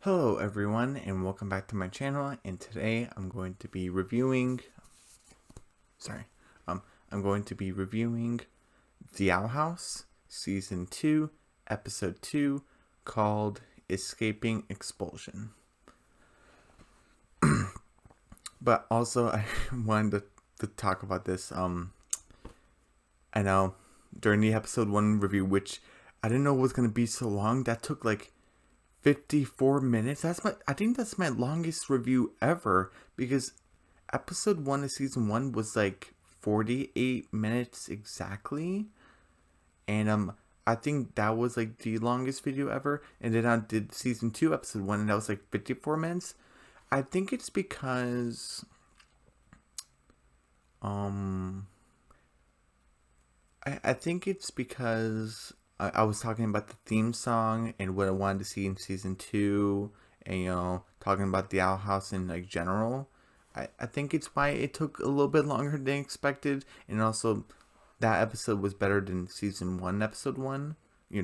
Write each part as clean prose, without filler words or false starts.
Hello everyone and welcome back to my channel, and today I'm going to be reviewing The Owl House Season 2 Episode 2 called Escaping Expulsion. But also I wanted to talk about this. I know during the episode 1 review, which I didn't know was going to be so long, that took like 54 minutes. I think that's my longest review ever, because episode 1 of season 1 was like 48 minutes exactly. And I think that was like the longest video ever. And then I did season 2 episode 1 and that was like 54 minutes. I think it's because I think it's because I was talking about the theme song and what I wanted to see in season 2, and talking about the Owl House in like general. I think it's why it took a little bit longer than expected, and also that episode was better than season 1 episode 1,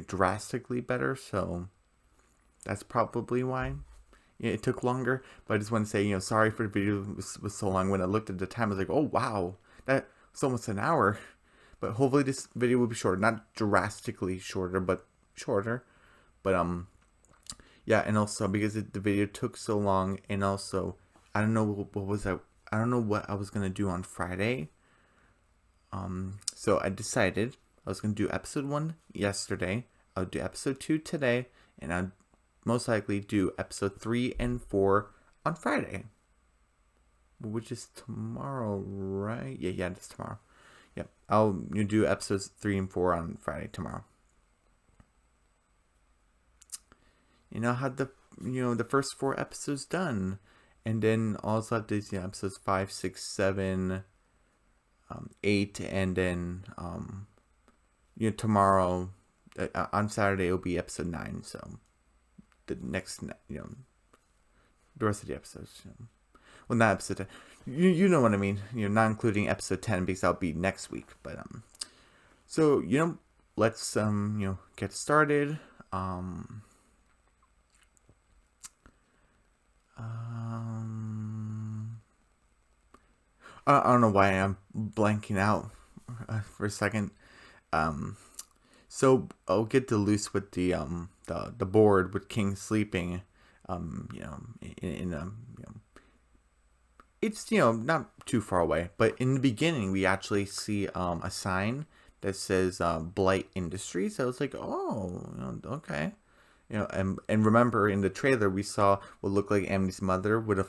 drastically better, so that's probably why it took longer. But I just want to say, sorry for the video was so long. When I looked at the time, I was like, oh wow, that was almost an hour. But hopefully this video will be shorter. Not drastically shorter, but shorter. But yeah, and also because the video took so long, and also I don't know I don't know what I was gonna do on Friday. So I decided I was gonna do episode 1 yesterday. I'll do episode 2 today, and I'll most likely do episode 3 and 4 on Friday, which is tomorrow, right? Yeah, it's tomorrow. Yep, I'll do episodes 3 and 4 on Friday tomorrow. I had the first 4 episodes done, and then also have these episodes 5, 6, 7, 8, and then tomorrow on Saturday it'll be episode 9. So the next the rest of the episodes. Well, not episode 10. You know what I mean. Not including episode 10 because that'll be next week. But so let's get started. I don't know why I'm blanking out for a second. So I'll get to loose with the board with King sleeping. It's not too far away, but in the beginning we actually see a sign that says Blight Industries. So I was like, oh, okay, and remember in the trailer we saw what looked like Amity's mother with a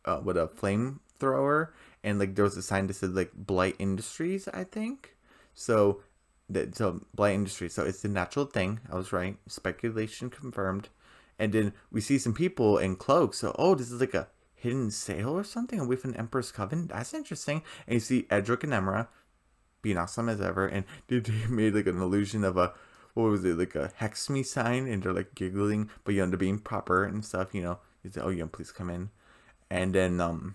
flamethrower, and like there was a sign that said like Blight Industries, I think. So Blight Industries. So it's the natural thing. I was right. Speculation confirmed. And then we see some people in cloaks. So this is like a hidden sale or something away from Emperor's Coven. That's interesting. And you see Edric and Emra being awesome as ever, and they made like an illusion of a, what was it, like a hex me sign, and they're like giggling, but they're being proper and stuff. You say, oh please come in. And then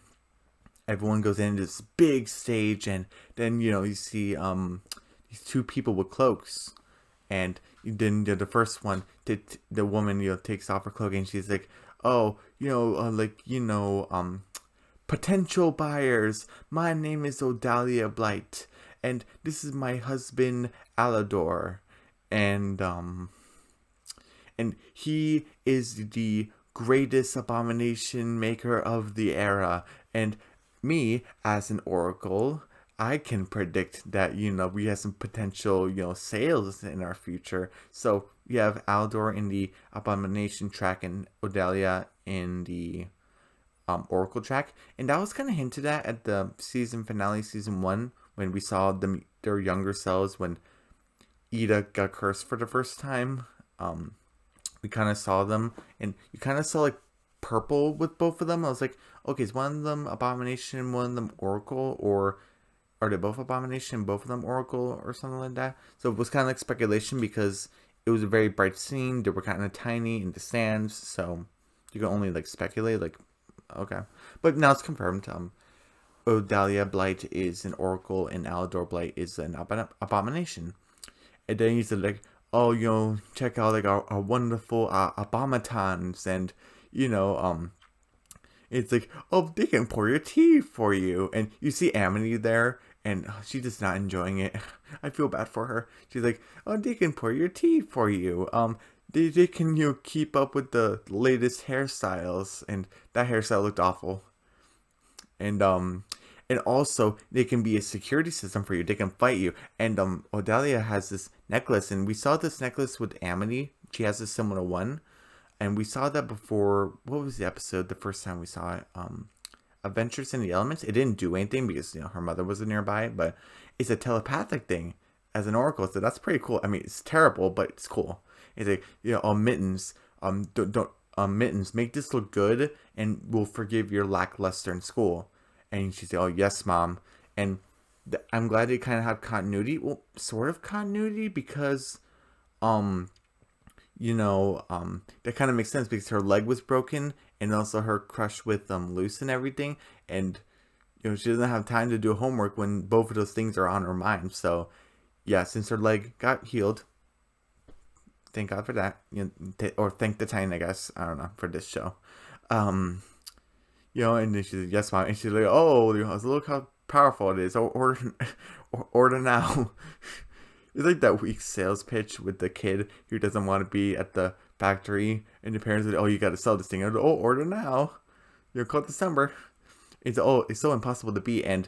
everyone goes into this big stage, and then you see these 2 people with cloaks. And then the first one, the woman takes off her cloak, and she's like, oh, potential buyers, my name is Odalia Blight, and this is my husband Alador, and he is the greatest abomination maker of the era, and me as an oracle, I can predict that we have some potential sales in our future. So we have Aldor in the abomination track and Odalia in the oracle track, and that was kind of hinted at the season finale, season 1, when we saw their younger selves when Ida got cursed for the first time. We kind of saw them, and you kind of saw like purple with both of them. I was like, okay, is one of them abomination, one of them oracle, or are they both abomination, both of them oracle, or something like that? So it was kind of like speculation because it was a very bright scene. They were kind of tiny in the stands, so you can only like speculate, like, okay. But now it's confirmed. Odalia Blight is an oracle, and Alador Blight is an abomination. And then he's like, oh, check out like our wonderful abomatons, and you know, it's like, oh, they can pour your tea for you. And you see Amity there, and she's just not enjoying it. I feel bad for her. She's like, oh, they can pour your tea for you. They can, keep up with the latest hairstyles. And that hairstyle looked awful. And also they can be a security system for you. They can fight you. And Odalia has this necklace, and we saw this necklace with Amity. She has a similar one, and we saw that before. What was the episode? The first time we saw it, Adventures in the Elements. It didn't do anything because her mother wasn't nearby, but it's a telepathic thing as an oracle. So that's pretty cool. I mean, it's terrible, but it's cool. It's like Mittens. Don't Mittens, make this look good, and we'll forgive your lackluster in school. And she said, "Oh yes, mom." And I'm glad they kind of have continuity. Well, sort of continuity because, that kind of makes sense because her leg was broken, and also her crush with Luce and everything, and she doesn't have time to do homework when both of those things are on her mind. So, yeah, since her leg got healed, thank God for that. Or thank the Titan, I guess. I don't know, for this show. And then she's like, yes, mom. And she's like, oh, look how powerful it is. Order now. It's like that weak sales pitch with the kid who doesn't want to be at the factory, and the parents are like, oh, you got to sell this thing. And, oh, order now. Call December. It's so impossible to beat. And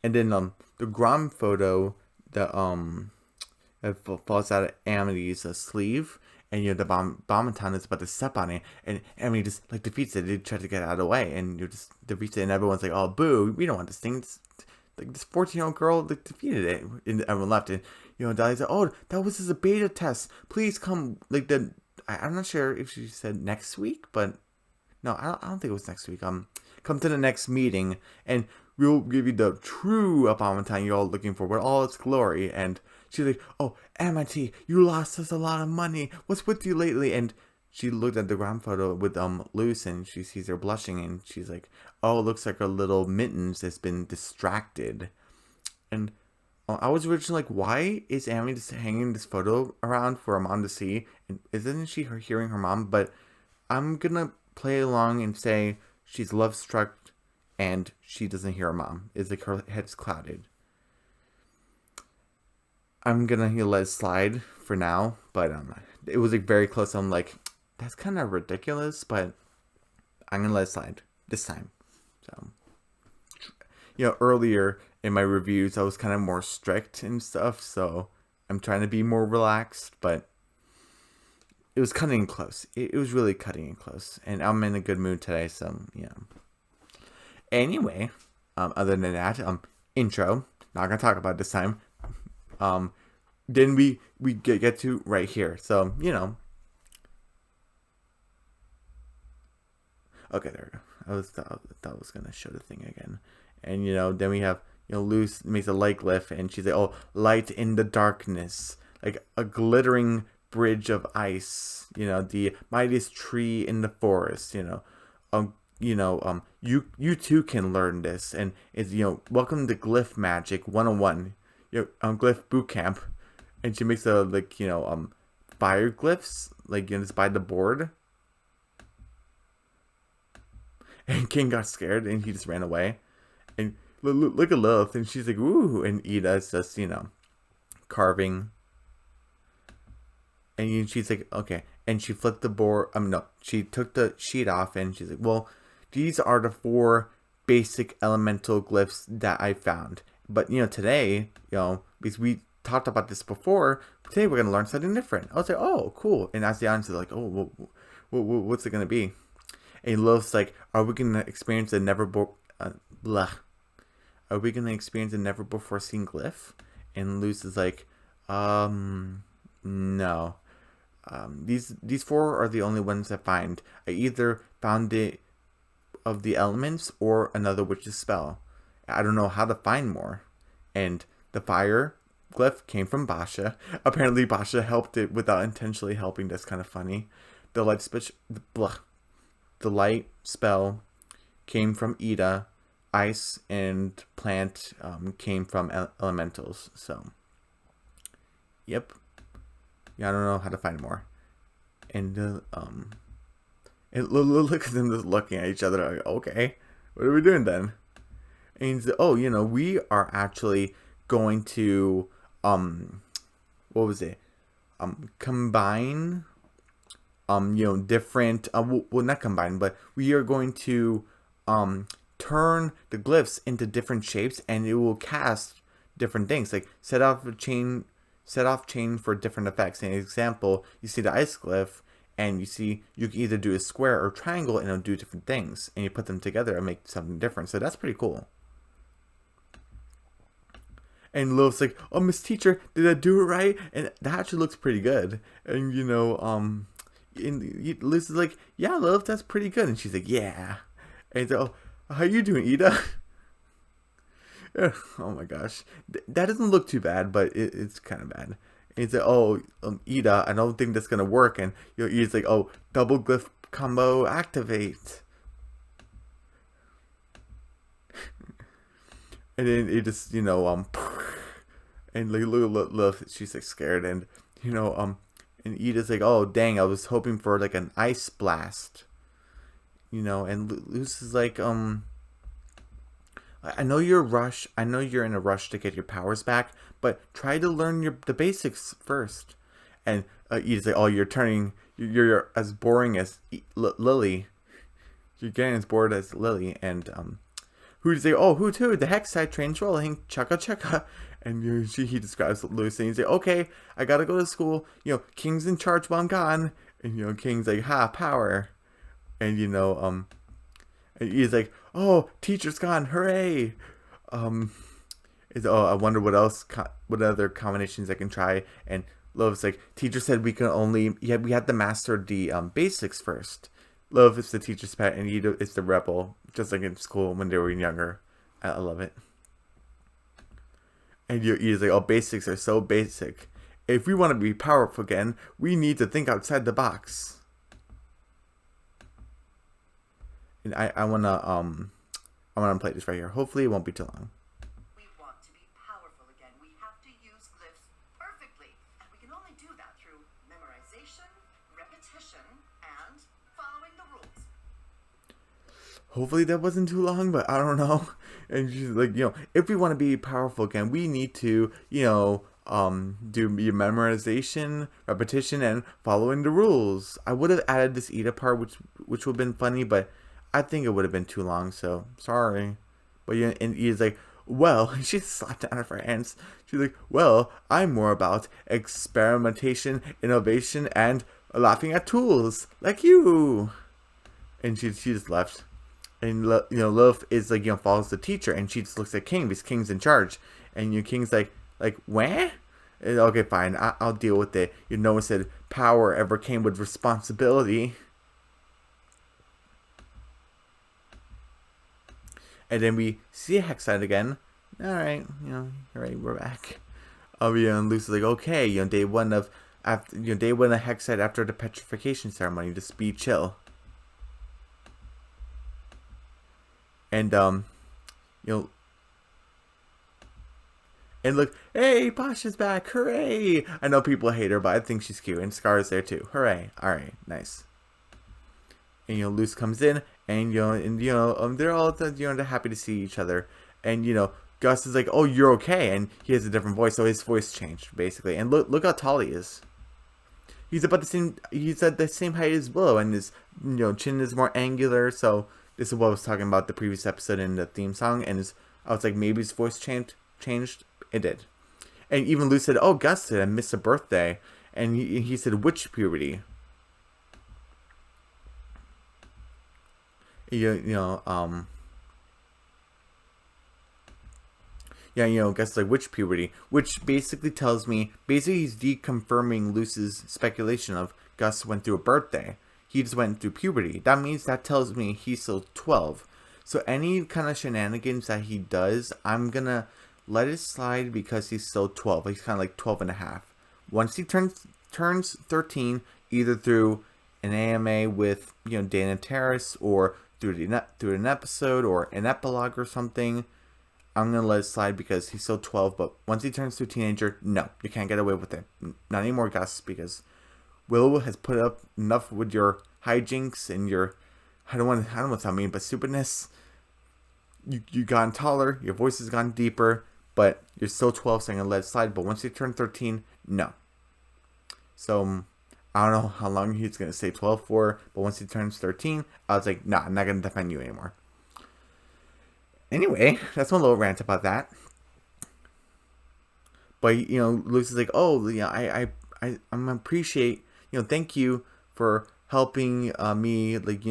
then the Grom photo that falls out of Amity's sleeve. And the Bomaton is about to step on it, and Amity just defeats it. They try to get out of the way, and just defeats it, and everyone's like, "Oh, boo! We don't want this thing." It's this 14-year-old girl defeated it, and everyone left. And Dahlia's like, "Oh, that was just a beta test. Please come." I'm not sure if she said next week, but no, I don't think it was next week. Come to the next meeting, and we'll give you the true Abomination you're all looking for with all its glory. And she's like, oh, Amity, you lost us a lot of money. What's with you lately? And she looked at the ground photo with Luce, and she sees her blushing, and she's like, oh, it looks like her little Mittens has been distracted. And I was originally like, why is Amity just hanging this photo around for her mom to see? And isn't she hearing her mom? But I'm gonna play along and say she's love struck, and she doesn't hear her mom. It's like her head's clouded. I'm gonna let it slide for now, but it was very close. I'm like, that's kind of ridiculous, but I'm gonna let it slide this time. So, earlier in my reviews, I was kind of more strict and stuff, so I'm trying to be more relaxed, but it was cutting close. It was really cutting it close, and I'm in a good mood today, so Anyway, other than that, intro. Not gonna talk about it this time. Then we get to right here. So okay, there we go. I thought I was gonna show the thing again, and then we have Luce makes a light glyph, and she's like, oh, light in the darkness, like a glittering bridge of ice. The mightiest tree in the forest. You too can learn this, and it's welcome to Glyph Magic 101. Glyph boot camp, and she makes a fire glyphs just by the board. And King got scared, and he just ran away. And look at Lilith, and she's like, ooh, and Ida's just carving. And she's like, okay, and she flipped the board. No, she took the sheet off, and she's like, well, these are the 4 basic elemental glyphs that I found. But today, because we talked about this before, today we're gonna learn something different. I was like, oh, cool. And as the audience is like, oh, what's it gonna be? And Lilith's like, are we gonna experience a never before seen glyph? And Luce is like, no. These 4 are the only ones I find. I either found it of the elements or another witch's spell. I don't know how to find more. And the fire glyph came from Basha. Apparently Basha helped it without intentionally helping. That's kind of funny. The light spell came from Ida. Ice and plant came from elementals. So, yep. Yeah, I don't know how to find more. And look at them just looking at each other like, okay, what are we doing then? And he's like, oh, we are actually going to what was it? Combine different well, not combine, but we are going to turn the glyphs into different shapes, and it will cast different things, like set off chain for different effects. In example, you see the ice glyph, and you see you can either do a square or triangle, and it'll do different things, and you put them together and make something different. So that's pretty cool. And Lil's like, oh, Miss Teacher, did I do it right? And that actually looks pretty good. And and Liz is like, yeah, Lil, that's pretty good. And she's like, yeah. And he's like, oh, how you doing, Ida? Oh my gosh, that doesn't look too bad, but it's kind of bad. And he's like, oh, Ida, I don't think that's gonna work. And Ida's like, oh, double glyph combo activate. And then it just, and like look, she's like scared, and and Ida's like, oh dang, I was hoping for like an ice blast, and Luce is like, I know you're in a rush to get your powers back, but try to learn the basics first. And Ida's like, oh, you're as boring as Lily. You're getting as bored as Lily. And Hooty's like, oh, Hoot, the hex side train's rolling, chugga chugga. And he describes Lucy, and he's like, okay, I gotta go to school. King's in charge while I'm gone. And King's like, ha, power. And and he's like, oh, teacher's gone, hooray. I wonder what other combinations I can try. And Love's like, teacher said we had to master the basics first. Love is the teacher's pet, and Ida is the rebel, just like in school when they were younger. I love it. And Ida's like, oh, basics are so basic. If we want to be powerful again, we need to think outside the box. And I wanna play this right here. Hopefully it won't be too long. We want to be powerful again. We have to use glyphs perfectly. And we can only do that through memorization, repetition, and following the rules. Hopefully that wasn't too long, but I don't know. And she's like, if we want to be powerful again, we need to, do your memorization, repetition, and following the rules. I would have added this Ida part, which would have been funny, but I think it would have been too long, so sorry. But and Ida's like, well, she slapped down her hands. She's like, well, I'm more about experimentation, innovation, and laughing at tools like you. And she just left. And Lilith is like, follows the teacher, and she just looks at King because King's in charge. And King's like what? And, okay, fine, I'll deal with it. No one said power ever came with responsibility. And then we see a Hexite again. Alright, alright, we're back. And Lucy's like, okay, day one of Hexite after the petrification ceremony, just be chill. And and look, hey, Pasha's back, hooray! I know people hate her, but I think she's cute, and Scar's there too. Hooray! Alright, nice. And Luce comes in, and they're all they're happy to see each other. And Gus is like, oh, you're okay, and he has a different voice, so his voice changed basically. And look how tall he is. He's about the same. He's at the same height as Willow, and his chin is more angular. So this is what I was talking about the previous episode in the theme song, and I was like, maybe his voice changed. It did. And even Luce said, oh, Gus said I missed a birthday, and he said, which puberty? Guess like which puberty, which basically tells me, he's deconfirming Luce's speculation of Gus went through a birthday. He just went through puberty. That tells me he's still 12. So any kind of shenanigans that he does, I'm gonna let it slide because he's still 12. He's kind of like 12 and a half. Once he turns 13, either through an AMA with Dana Terrace, or through an episode or an epilogue or something, I'm gonna let it slide because he's still 12. But once he turns to a teenager, no, you can't get away with it. Not anymore, Gus, because Willow has put up enough with your hijinks and your, I don't want to sound mean, but stupidness. You gotten taller, your voice has gotten deeper, but you're still 12, so I'm gonna let it slide. But once you turn 13, no. So I don't know how long he's gonna stay 12 for, but once he turns 13, I was like, nah, I'm not gonna defend you anymore. Anyway, that's my little rant about that. But Lucy's like, oh, I'm appreciate, thank you for helping me, like,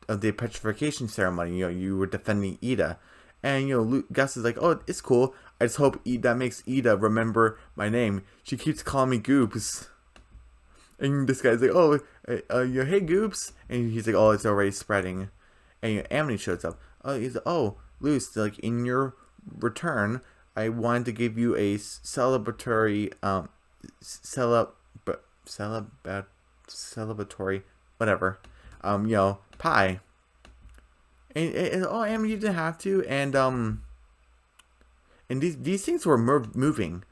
of the petrification ceremony. You were defending Ida, and Gus is like, oh, it's cool. I just hope that makes Ida remember my name. She keeps calling me Goobs. And this guy's like, oh, hey Goobs, and he's like, oh, it's already spreading. And Amity shows up. He's like, oh, Luce, like, in your return, I wanted to give you a celebratory, celebratory, whatever, pie. And oh, Amity, you didn't have to, and these things were moving,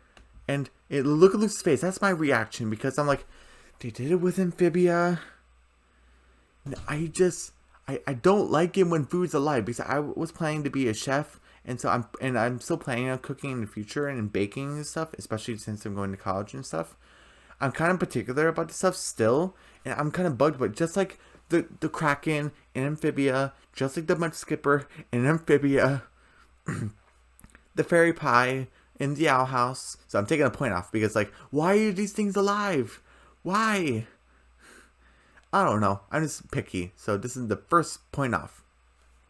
and look at Luce's face. That's my reaction, because I'm like, they did it with Amphibia. I don't like it when food's alive, because I was planning to be a chef, and so I'm still planning on cooking in the future and baking and stuff, especially since I'm going to college and stuff. I'm kind of particular about this stuff still, and I'm kind of bugged, but just like the Kraken and Amphibia, just like the Mud Skipper and Amphibia, the Fairy Pie and the Owl House. So I'm taking a point off, because like, why are these things alive? Why? I don't know. I'm just picky. So this is the first point off.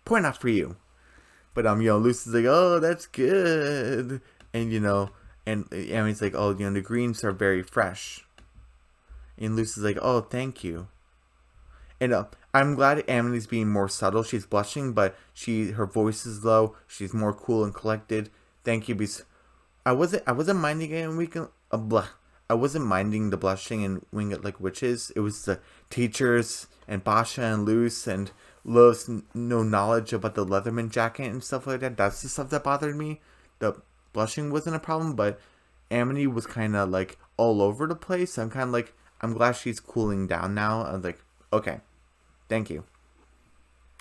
Point off for you. But Lucy's like, oh, that's good. And and Amity's like, oh, the greens are very fresh. And Lucy's like, oh, thank you. And I'm glad Amity's being more subtle. She's blushing, but her voice is low. She's more cool and collected. Thank you, because I wasn't minding it in weekend. I wasn't minding the blushing and Wing It Like Witches. It was the teachers and Basha and Luce and Love's no knowledge about the Leatherman jacket and stuff like that. That's the stuff that bothered me. The blushing wasn't a problem, but Amity was kind of like all over the place. So I'm kind of like, I'm glad she's cooling down now. I was like, okay, thank you.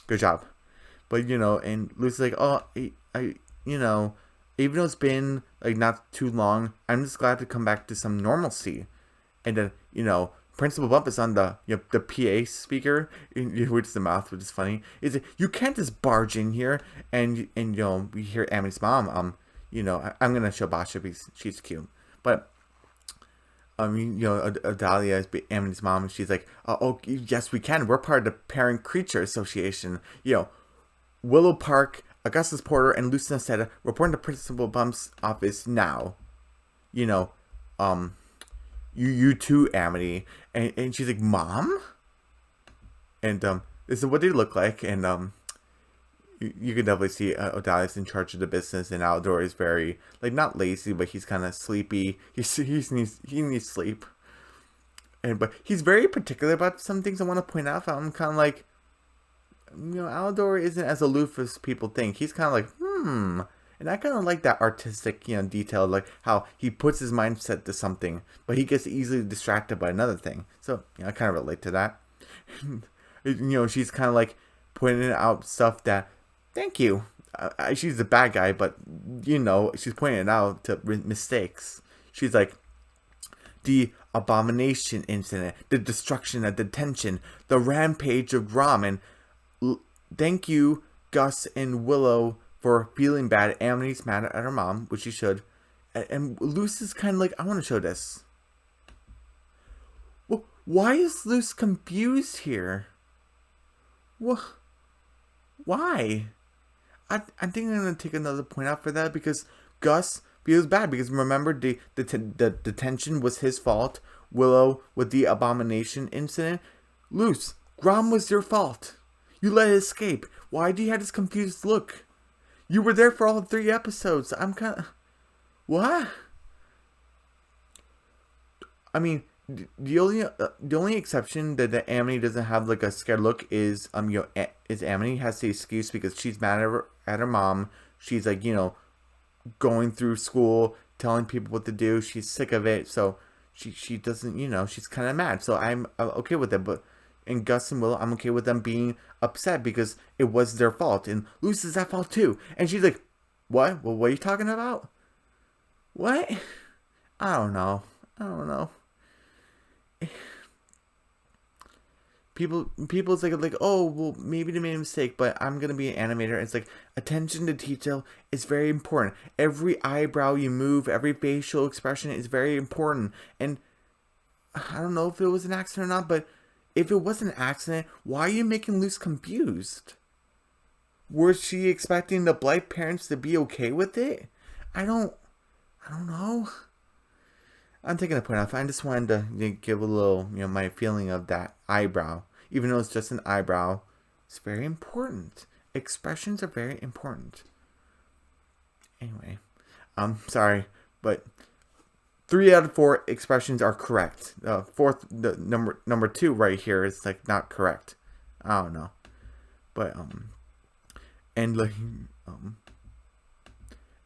Good job. But, and Lucy's like, oh, I even though it's been like not too long, I'm just glad to come back to some normalcy. And then, Principal Bump is on the the PA speaker, which is the mouth, which is funny. Is you can't just barge in here, and we hear Amity's mom. I'm gonna show Basha because she's cute, but Adalia is Amity's mom, and she's like, oh yes, we can. We're part of the Parent Creature Association. Willow Park, Augustus Porter, and Lucina Seta reporting to Principal Bump's office now. You too, Amity. And she's like, Mom? And this is what they look like. And you can definitely see Odalia's in charge of the business, and Aldor is very, like, not lazy, but he's kind of sleepy. He needs sleep. But he's very particular about some things I want to point out. I'm kind of like, Aldor isn't as aloof as people think. He's kind of like, And I kind of like that artistic, detail, like how he puts his mindset to something, but he gets easily distracted by another thing. So, I kind of relate to that. She's kind of like pointing out stuff that, thank you. She's the bad guy, but, she's pointing out to mistakes. She's like, the abomination incident, the destruction of detention, the rampage of Grom, and thank you, Gus and Willow, for feeling bad. Amity's mad at her mom, which she should. And Luce is kind of like, I want to show this. Well, why is Luce confused here? Well, why? I think I'm going to take another point out for that, because Gus feels bad. Because remember, the detention was his fault. Willow with the abomination incident. Luce, Grom was your fault. You let it escape. Why do you have this confused look? You were there for all 3 episodes. I'm kind of... What? I mean, the only exception that Amity doesn't have like a scared look is is Amity has the excuse because she's mad at her mom. She's like, going through school, telling people what to do. She's sick of it, so she doesn't, she's kind of mad. So I'm okay with it. But in Gus and Willow, I'm okay with them being upset because it was their fault. And Luz is at fault too. And she's like, what? Well, what are you talking about? What? I don't know. I don't know. People's like, oh, well, maybe they made a mistake, but I'm gonna be an animator. It's like, attention to detail is very important. Every eyebrow you move, every facial expression is very important. And I don't know if it was an accident or not, but if it was an accident, why are you making Luz confused? Was she expecting the Blight parents to be okay with it? I don't know. I'm taking a point off. I just wanted to give a little, my feeling of that eyebrow. Even though it's just an eyebrow, it's very important. Expressions are very important. Anyway, I'm sorry, but 3 out of 4 expressions are correct. The number 2 right here is like not correct. I don't know, but and like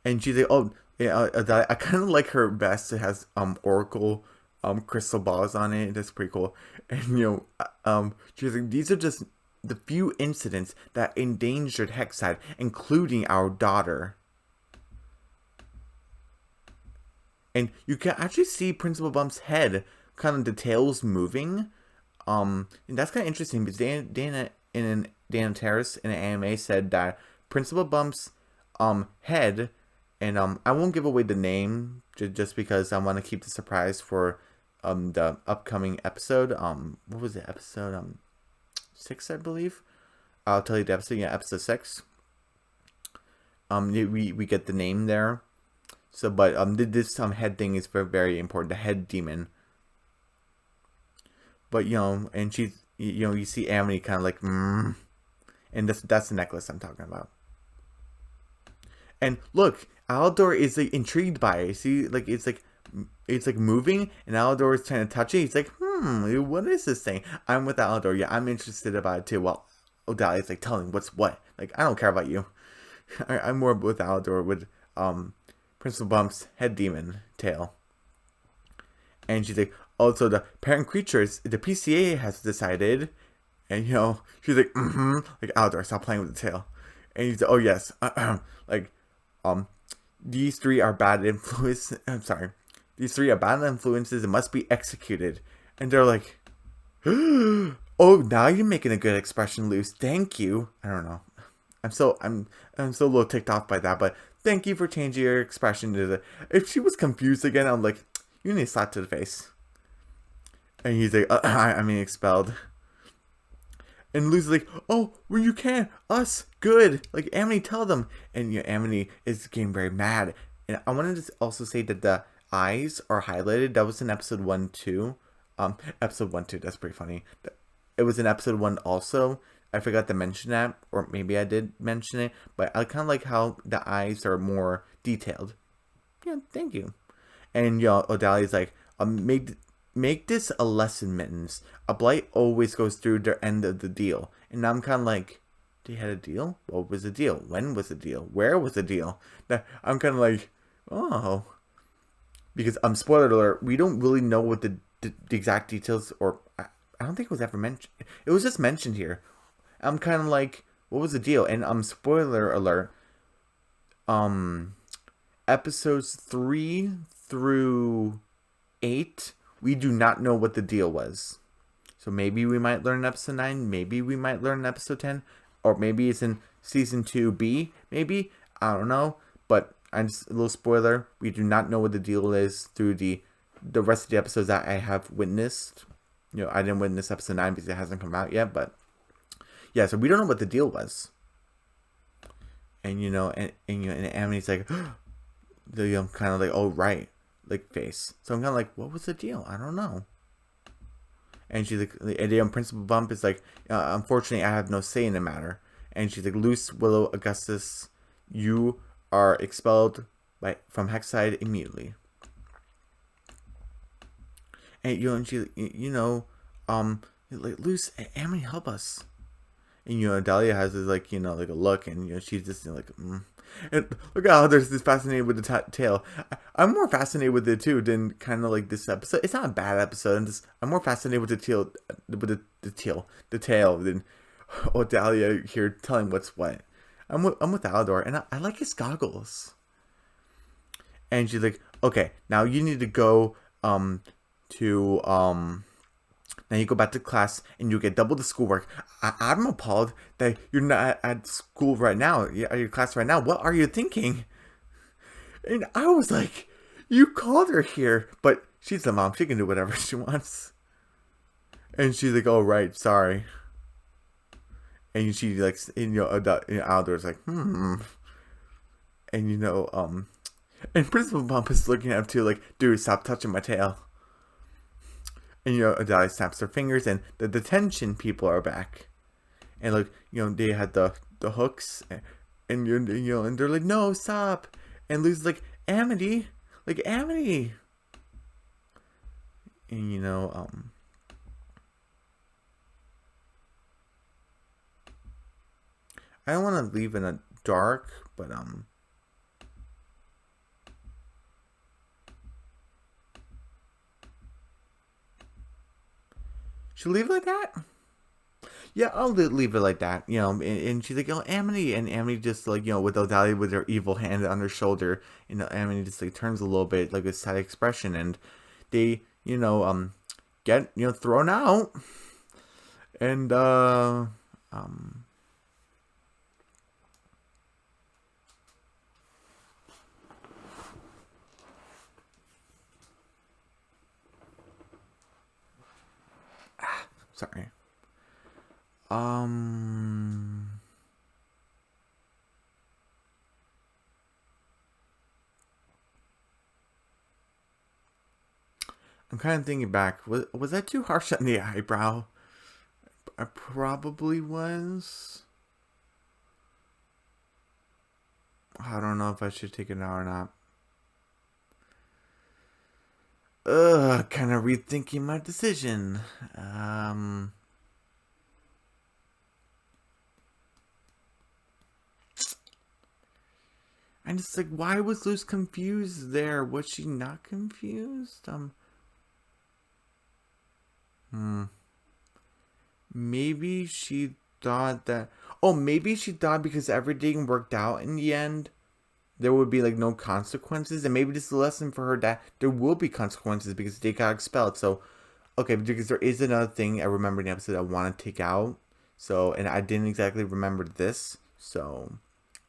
and she's like, oh. Yeah, I kind of like her vest. It has Oracle crystal balls on it. That's pretty cool. And she's like, these are just the few incidents that endangered Hexside, including our daughter. And you can actually see Principal Bump's head, kind of the tails moving. And that's kind of interesting because Dana Terrace in an anime said that Principal Bump's head. And I won't give away the name just because I want to keep the surprise for the upcoming episode. What was it? Episode 6, I believe. I'll tell you the episode. Yeah, episode 6. We get the name there. So, but this head thing is very, very important. The head demon. But and she's you see Amity kind of like and that's the necklace I'm talking about. And look, Aldor is like intrigued by it. See, like it's like moving, and Aldor is trying to touch it. He's like, what is this thing? I'm with Aldor. Yeah, I'm interested about it too. Well, Odalia's like, tell him what's what. Like, I don't care about you. I'm more with Aldor with Principal Bump's head demon tail. And she's like, also the parent creatures, the PCA has decided, and she's like, like Aldor, stop playing with the tail. And he's like, oh yes, like. These 3 are bad influences. I'm sorry. These 3 are bad influences and must be executed. And they're like, oh, now you're making a good expression, Luz. Thank you. I don't know. I'm so a little ticked off by that, but thank you for changing your expression to the. If she was confused again, I'm like, you need a slap to the face. And he's like, I mean expelled. And Luz is like, oh, well, you can. Us. Good. Like, Amity, tell them. And, Amity is getting very mad. And I wanted to also say that the eyes are highlighted. That was in episode 1, too. Episode 1, too. That's pretty funny. It was in episode 1 also. I forgot to mention that. Or maybe I did mention it. But I kind of like how the eyes are more detailed. Yeah, thank you. And, Odalia's like, Make this a lesson, Mittens. A Blight always goes through their end of the deal. And I'm kind of like, they had a deal? What was the deal? When was the deal? Where was the deal? I'm kind of like, oh. Because, spoiler alert, we don't really know what the exact details, or I don't think it was ever mentioned. It was just mentioned here. I'm kind of like, what was the deal? And, spoiler alert, episodes 3 through 8, we do not know what the deal was. So maybe we might learn in episode 9. Maybe we might learn in episode 10. Or maybe it's in season 2B. Maybe. I don't know. But I'm just a little spoiler. We do not know what the deal is through the rest of the episodes that I have witnessed. I didn't witness episode 9 because it hasn't come out yet. But yeah, so we don't know what the deal was. And, and Amity's like, kind of like, oh, right. Like, face. So I'm kind of like, what was the deal? I don't know. And she's like, and Principal Bump is like, unfortunately, I have no say in the matter. And she's like, Luz, Willow, Augustus, you are expelled from Hexside immediately. And and she, like, Luz, Amity, help us. And Dahlia has this like like a look, and she's just like, And look how there's this fascinated with the tail. I'm more fascinated with it too than kind of like this episode. It's not a bad episode. I'm more fascinated with the tail, the tail than Dahlia here telling what's what. I'm with Alador, and I like his goggles. And she's like, okay, now you need to go to now you go back to class and you get double the schoolwork. I'm appalled that you're not at school right now, at your class right now. What are you thinking? And I was like, you called her here, but she's the mom. She can do whatever she wants. And she's like, oh, right, sorry. And she like, Aldor's like, And and Principal Bump is looking at him too, like, dude, stop touching my tail. And Adalia snaps her fingers, and the detention people are back. And like, they had the hooks, and and they're like, no, stop. And Lou's like, Amity, And I don't want to leave in a dark, but should leave it like that? Yeah, I'll leave it like that. And she's like, oh, Amity. And Amity just like, with Odalia with her evil hand on her shoulder, Amity just like turns a little bit like a sad expression, and they, get, thrown out. And, sorry. I'm kind of thinking back. Was that too harsh on the eyebrow? I probably was. I don't know if I should take it out or not. Kind of rethinking my decision. And it's like, why was Luz confused there? Was she not confused? Maybe she thought that... Oh, maybe she thought because everything worked out in the end, there would be, like, no consequences. And maybe this is a lesson for her that there will be consequences because they got expelled. So, okay, because there is another thing I remember in the episode I want to take out. So, and I didn't exactly remember this. So,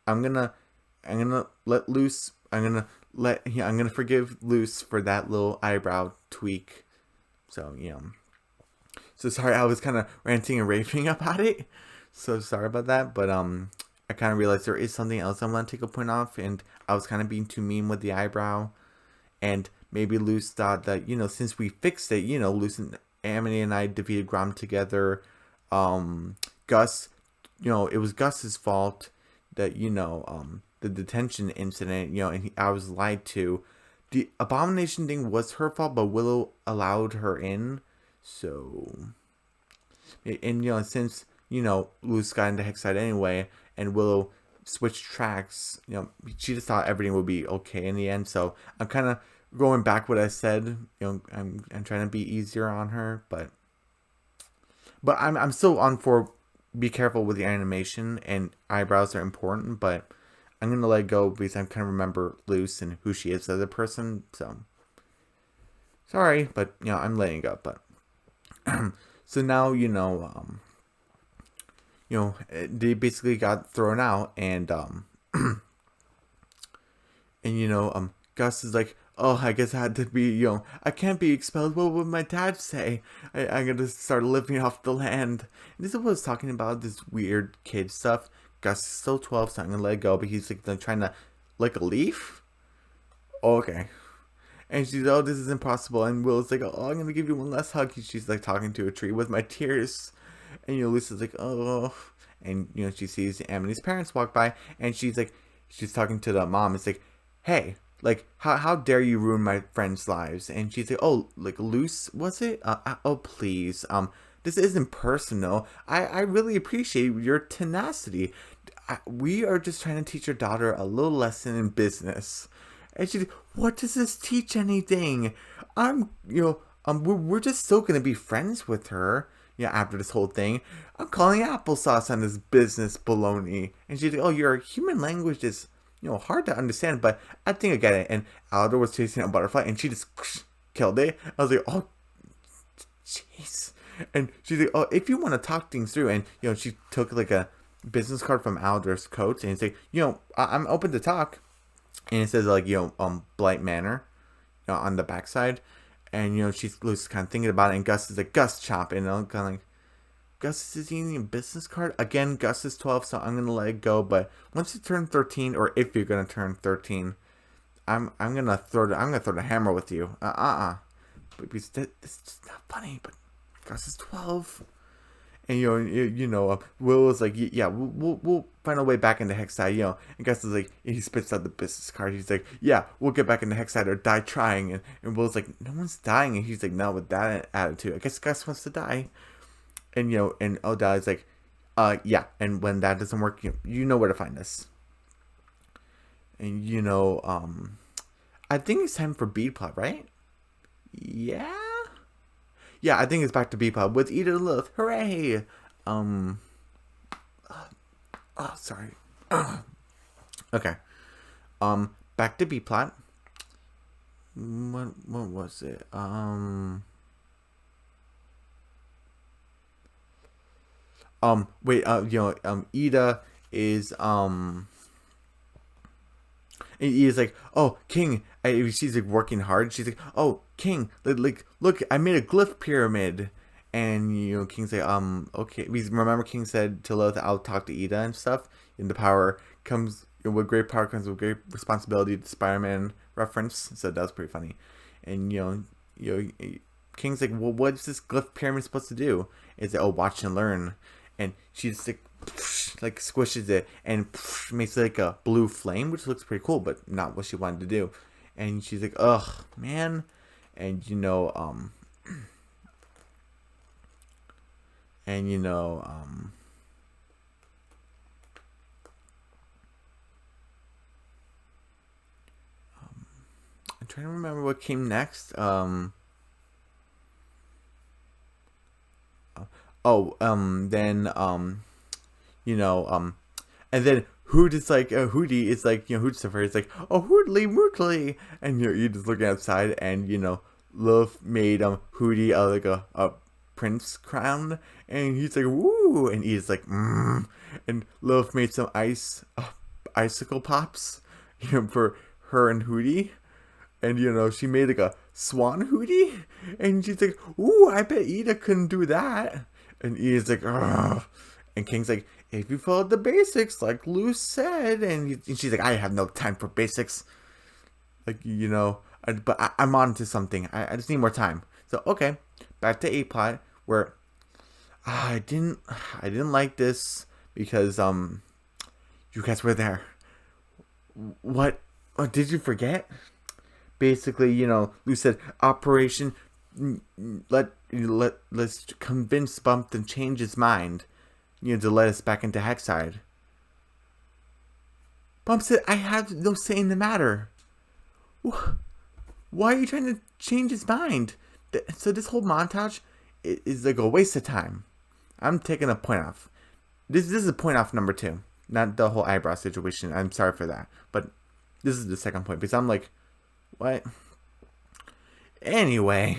I'm gonna let loose. I'm gonna forgive Luce for that little eyebrow tweak. So, So sorry, I was kind of ranting and raving about it. So sorry about that. But I kind of realized there is something else I want to take a point off, and I was kind of being too mean with the eyebrow. And maybe Luce thought that, since we fixed it, Luce and Amity and I defeated Grom together. Gus, it was Gus's fault that, the detention incident, and I was lied to. The abomination thing was her fault, but Willow allowed her in. So, and since Luce got into Hexside anyway, and Willow switched tracks, she just thought everything would be okay in the end. So I'm kind of going back what I said. I'm trying to be easier on her, but I'm still on for be careful with the animation, and eyebrows are important, but I'm gonna let go because I kind of remember Luce and who she is as a person. So sorry, but I'm letting go. But so now they basically got thrown out, and Gus is like, oh, I guess I had to be, I can't be expelled. What would my dad say? I'm gonna start living off the land. And this is what I was talking about, this weird kid stuff. Gus is still 12, so I'm gonna let it go, but he's like trying to lick a leaf? Oh, okay. And she's, oh, this is impossible. And Will's like, oh, I'm gonna give you one last hug. She's like talking to a tree with my tears. And Lisa's like, oh. And she sees Amity's parents walk by, and she's talking to the mom. It's like, hey, like, how dare you ruin my friends' lives? And she's like, oh, like, Luce, was it? Oh, please. This isn't personal. I really appreciate your tenacity. We are just trying to teach your daughter a little lesson in business. And she, what does this teach anything? We're just still gonna be friends with her. Yeah, after this whole thing, I'm calling applesauce on this business baloney. And she's like, oh, your human language is, hard to understand, but I think I get it. And Aldo was chasing a butterfly, and she just killed it. I was like, oh, jeez. And she's like, oh, if you want to talk things through, and she took like a business card from Aldo's coat, and he's like, I'm open to talk. And it says like, Blight Manor, on the backside. And she's kind of thinking about it, and Gus is like, Gus chop, and I'm kind of like, Gus is using a business card again. Gus is 12, so I'm gonna let it go. But once you turn 13, or if you're gonna turn 13, I'm gonna throw the hammer with you. Because it's just not funny. But Gus is 12, and Will is like, yeah, we'll find a way back into Hexside, And Gus is like, he spits out the business card. He's like, yeah, we'll get back into Hexside or die trying. And Will's like, no one's dying. And he's like, no, with that attitude, I guess Gus wants to die. And and Odell is like, yeah. And when that doesn't work, you know where to find us. And I think it's time for B plot, right? Yeah. Yeah, I think it's back to B plot with Ida Lilith. Hooray! Sorry. Okay. Back to B plot. What was it? Wait, Ida is, and Ida's like, oh, King, she's like working hard. She's like, oh, King, like, look, I made a glyph pyramid. And, King's like, okay. Remember King said to Lilith, I'll talk to Ida and stuff. And the power comes, with great power comes with great responsibility, the Spider-Man reference. So that was pretty funny. And, King's like, well, what's this glyph pyramid supposed to do? It's like, oh, watch and learn. And she just like squishes it and makes like a blue flame, which looks pretty cool, but not what she wanted to do. And she's like, ugh, man. And I'm trying to remember what came next. And then Hood is like, Hootie is like, Hood's the first, like, oh, Hoodly Mootly. And, you're just looking outside, and, Love made, Hootie, like, a prince crown. And he's like, woo. And he's like, And Love made some icicle pops, for her and Hootie. And, she made, like, a swan Hootie. And she's like, ooh, I bet Ida couldn't do that. And Ida's like, ugh. And King's like, if you followed the basics, like Lou said. And she's like, I have no time for basics. Like, but I'm on to something. I just need more time. So, okay. Back to A plot, where I didn't like this because, you guys were there. What? Oh, did you forget? Basically, Lou said, Operation, let's convince Bump to change his mind, to let us back into Hexside. Bump said, I have no say in the matter. Why are you trying to change his mind? So this whole montage is like a waste of time. I'm taking a point off. This is a point off number 2, not the whole eyebrow situation. I'm sorry for that, but this is the second point, because I'm like, what? Anyway,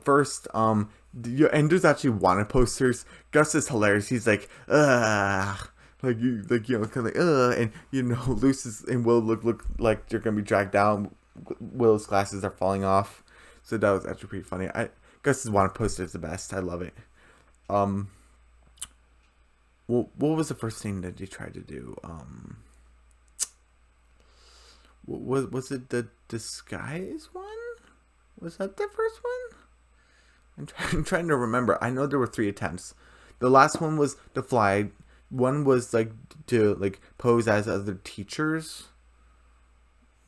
first, and there's actually wanted posters. Gus is hilarious. He's like, ugh. Kind of like, ugh. And, Lucius and Will look like they're going to be dragged down. Will's glasses are falling off. So that was actually pretty funny. Gus's wanted poster is the best. I love it. What was the first thing that you tried to do? Was it the disguise one? Was that the first one? I'm trying to remember. I know there were 3 attempts. The last one was to fly. One was like to like pose as other teachers.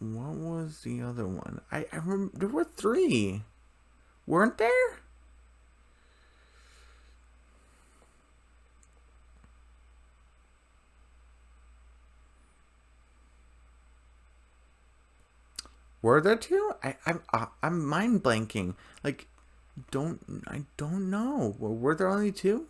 What was the other one? I remember there were 3. Weren't there? Were there two? I'm mind blanking. Like, I don't know. Were there only two?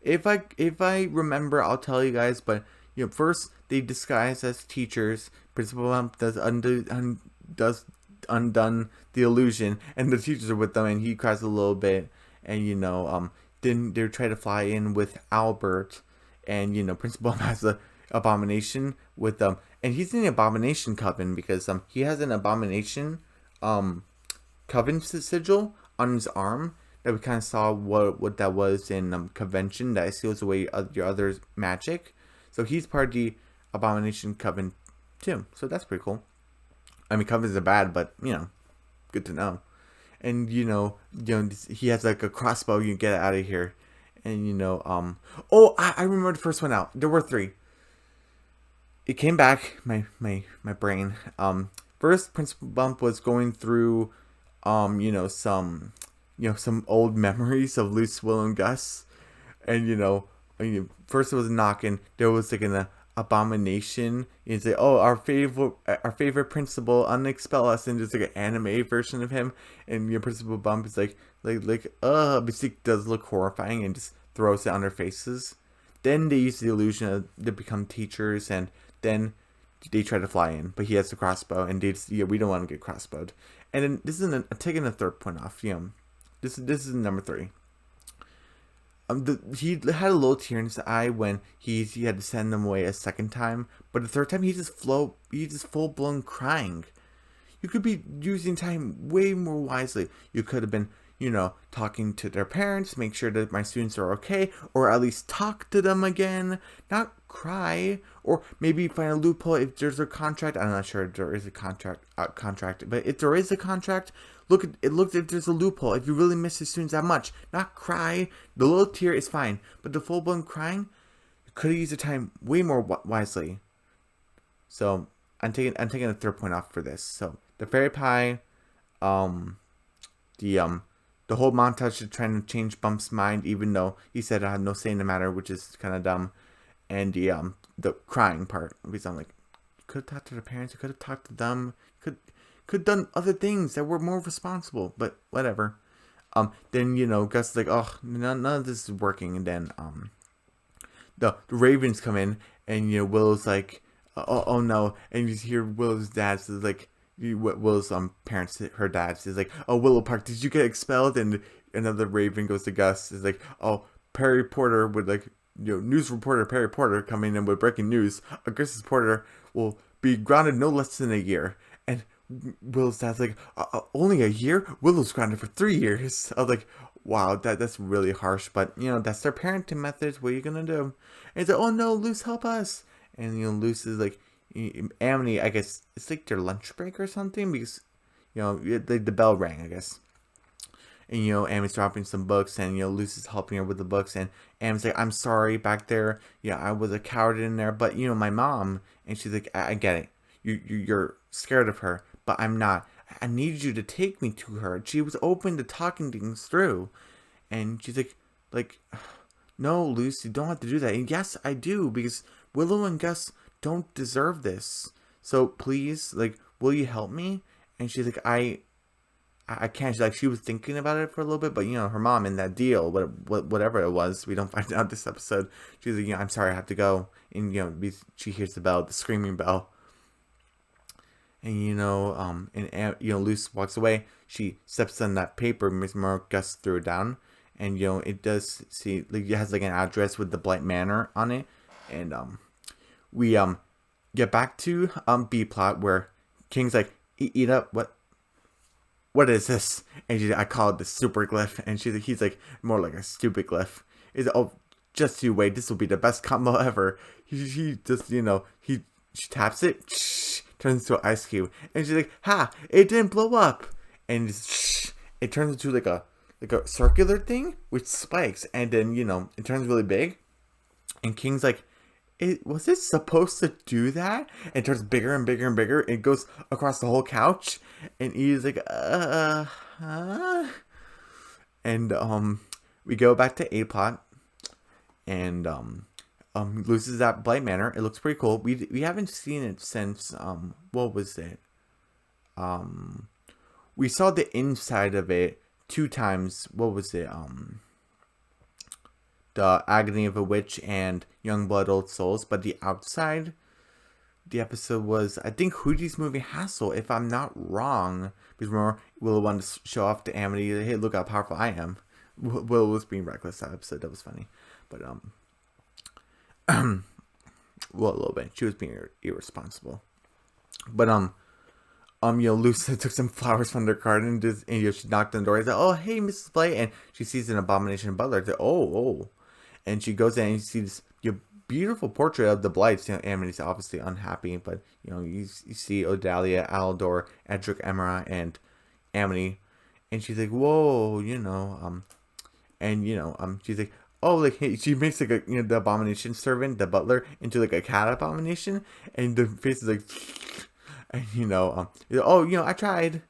If I remember, I'll tell you guys. But first they disguise as teachers. Principal Bump does undone the illusion, and the teachers are with them, and he cries a little bit, and then they try to fly in with Albert, and Principal Bump has a abomination with them, and he's in the abomination coven because he has an abomination coven sigil on his arm that we kind of saw what that was in convention that seals away your other magic. So he's part of the abomination coven too. So that's pretty cool. I mean, covens are bad, but good to know. And he has like a crossbow. You can get it out of here. And oh, I remember the first one out. There were three. It came back my brain. First, Principal Bump was going through some old memories of Luce, Willow, and Gus. And first it was a knock, and there was like an abomination. He's like, oh, our favorite principal unexpel us, and there's like an anime version of him, and your Principal Bump is like but it does look horrifying and just throws it on their faces. Then they use the illusion to become teachers, and then they try to fly in, but he has the crossbow, and they just, we don't want to get crossbowed. And then this is taking the third point off. This is number 3. He had a little tear in his eye when he had to send them away a second time, but the third time he just full blown crying. You could be using time way more wisely. You could have been, talking to their parents, make sure that my students are okay, or at least talk to them again, not cry, or maybe find a loophole if there's a contract. I'm not sure if there is a contract, but if there is a contract, look if there's a loophole. If you really miss the students that much, not cry. The little tear is fine, but the full blown crying, you could have used the time way more wisely. So I'm taking a third point off for this. So the fairy pie, the whole montage of trying to change Bump's mind, even though he said I had no say in the matter, which is kind of dumb, and the crying part, because I'm like, you could have talked to the parents, you could have talked to them, could have done other things that were more responsible, but whatever. Then Gus is like, oh, none of this is working, and then the Ravens come in, and Willow's like, oh no, and you hear Willow's dad says like, Willow's parents, her dad is like, oh, Willow Park, did you get expelled? And another Raven goes to Gus, is like, oh, Perry Porter would like, news reporter Perry Porter coming in with breaking news. Augustus Porter will be grounded no less than a year. And Willow's dad's like, only a year? Willow's grounded for 3 years. I was like, wow, that's really harsh, but that's their parenting methods. What are you gonna do? And he's like, oh no, Luce, help us. And Luce is like, Amity, I guess it's like their lunch break or something, because the bell rang, I guess. And Amity's dropping some books, and Luce is helping her with the books, and Amity's like, I'm sorry back there, I was a coward in there, but my mom. And she's like, I get it, you're scared of her, but I'm not. I need you to take me to her. She was open to talking things through. And she's like, no, Luce, you don't have to do that. And yes, I do, because Willow and Gus don't deserve this. So please, will you help me? And she's like, I can't. She was thinking about it for a little bit, but her mom in that deal, whatever it was, we don't find out this episode. She's like, I'm sorry, I have to go. And she hears the bell, the screaming bell. And Luce walks away. She steps on that paper. Miss Gus threw it down, and it does see it has an address with the Blight Manor on it, and we get back to B plot where King's like, eat up, what is this? And I call it the super glyph, and he's like, more like a stupid glyph. Is oh, just you wait, this will be the best combo ever. He just she taps it, turns into an ice cube, and she's like, ha, it didn't blow up, and it turns into like a circular thing with spikes, and then it turns really big, and King's like, was it supposed to do that? And it turns bigger and bigger and bigger. And it goes across the whole couch. And he's like, And we go back to A plot. And loses that Blight Manor. It looks pretty cool. We haven't seen it since what was it? We saw the inside of it 2 times. What was it? The Agony of a Witch and Young Blood Old Souls, but the outside, the episode was, I think, Hootie's movie Hassle, if I'm not wrong. Because remember, Willow wanted to show off to Amity, hey, look how powerful I am. Willow was being reckless that episode. That was funny. But, well, a little bit. She was being irresponsible. But, Lucy took some flowers from their garden and she knocked on the door. She's like, oh, hey, Mrs. Blight. And she sees an Abomination Butler. She's like, oh. And she goes in and you see this beautiful portrait of the Blights. Amity's obviously unhappy, but, you see Odalia, Aldor, Edric, Emera, and Amity. And she's like, whoa, she's like, oh, like, hey, she makes like the Abomination servant, the butler, into like a cat abomination. And the face is like, and I tried.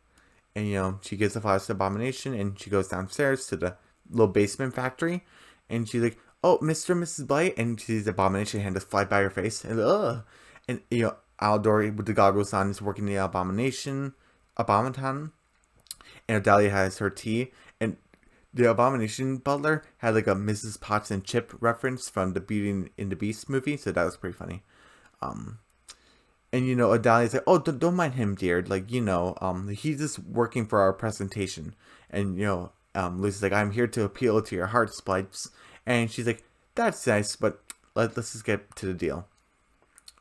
And she gives the flowers to Abomination and she goes downstairs to the little basement factory. And she's like, oh, Mr. and Mrs. Blight. And she sees the Abomination hand just fly by her face. And and Aldor with the goggles on is working the Abomination. And Odalia has her tea. And the Abomination Butler had like a Mrs. Potts and Chip reference from the Beauty and the Beast movie. So that was pretty funny. And, Odalia's like, oh, don't mind him, dear. Like, he's just working for our presentation. And, Lucy's like, I'm here to appeal to your heart's Blights. And she's like, that's nice, but let's just get to the deal.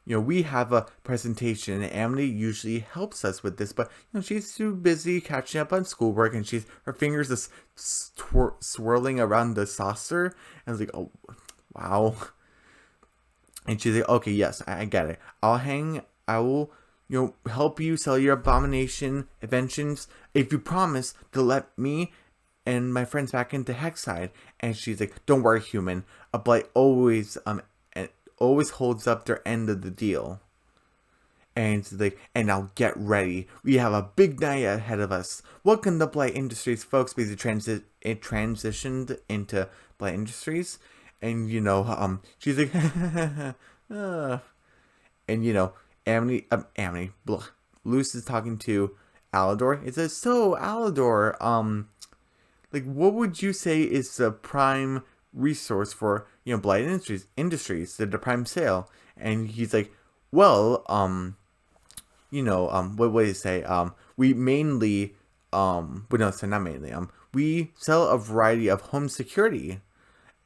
We have a presentation, and Amity usually helps us with this, but, she's too busy catching up on schoolwork, and her fingers just swirling around the saucer. And I was like, oh, wow. And she's like, okay, yes, I get it. I will, help you sell your Abomination inventions if you promise to let me and my friends back into Hexside. And she's like, don't worry, human. A Blight always holds up their end of the deal. And she's like, and now get ready. We have a big night ahead of us. Welcome to Blight Industries, folks, because it transitioned into Blight Industries. And, she's like, and, Amity, Luce is talking to Alador. It says, so, Alador, like, what would you say is the prime resource for, Blight Industries, the prime sale? And he's like, well, what would you say? We mainly, but no, so not mainly, we sell a variety of home security.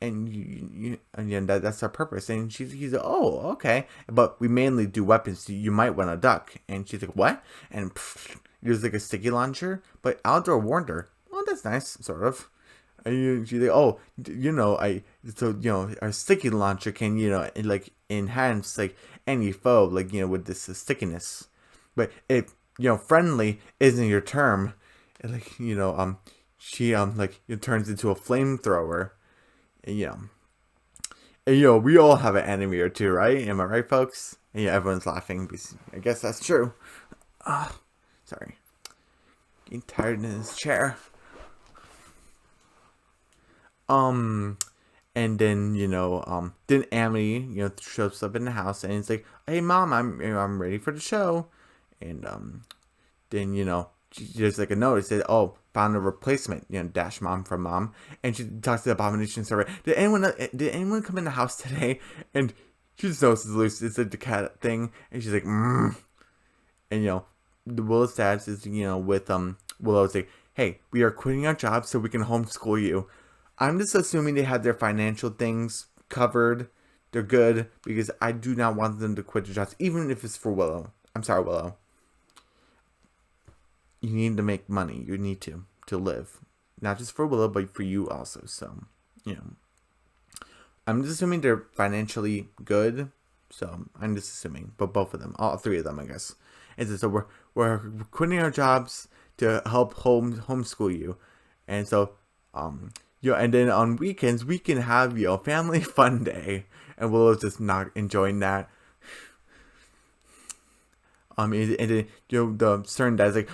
And that's our purpose. And he's like, oh, okay. But we mainly do weapons. So you might want to duck. And she's like, what? And there's like a sticky launcher. But Aldor warned her. Oh, that's nice, sort of. And she's like, oh, our sticky launcher can, like enhance like any foe, like, with this stickiness. But if, friendly isn't your term, like, she it turns into a flamethrower. And, we all have an enemy or two, right? Am I right, folks? And everyone's laughing because I guess that's true. Sorry. Getting tired in this chair. And then, then Amity, shows up in the house and it's like, hey, Mom, I'm ready for the show. And, then, there's like a note. It said, oh, found a replacement, dash Mom from Mom. And she talks to the Abomination server. Did anyone come in the house today? And she just notices Luce. It's like the cat thing. And she's like, And, the Willow's dad is, with, Willow's like, hey, we are quitting our jobs so we can homeschool you. I'm just assuming they have their financial things covered. They're good because I do not want them to quit their jobs, even if it's for Willow. I'm sorry, Willow. You need to make money. You need to live. Not just for Willow, but for you also. So, I'm just assuming they're financially good. So, I'm just assuming. But both of them. All three of them, I guess. And so, we're quitting our jobs to help homeschool you. And so, and then on weekends, we can have, family fun day. And Willow's just not enjoying that. And then, the stern dad's like,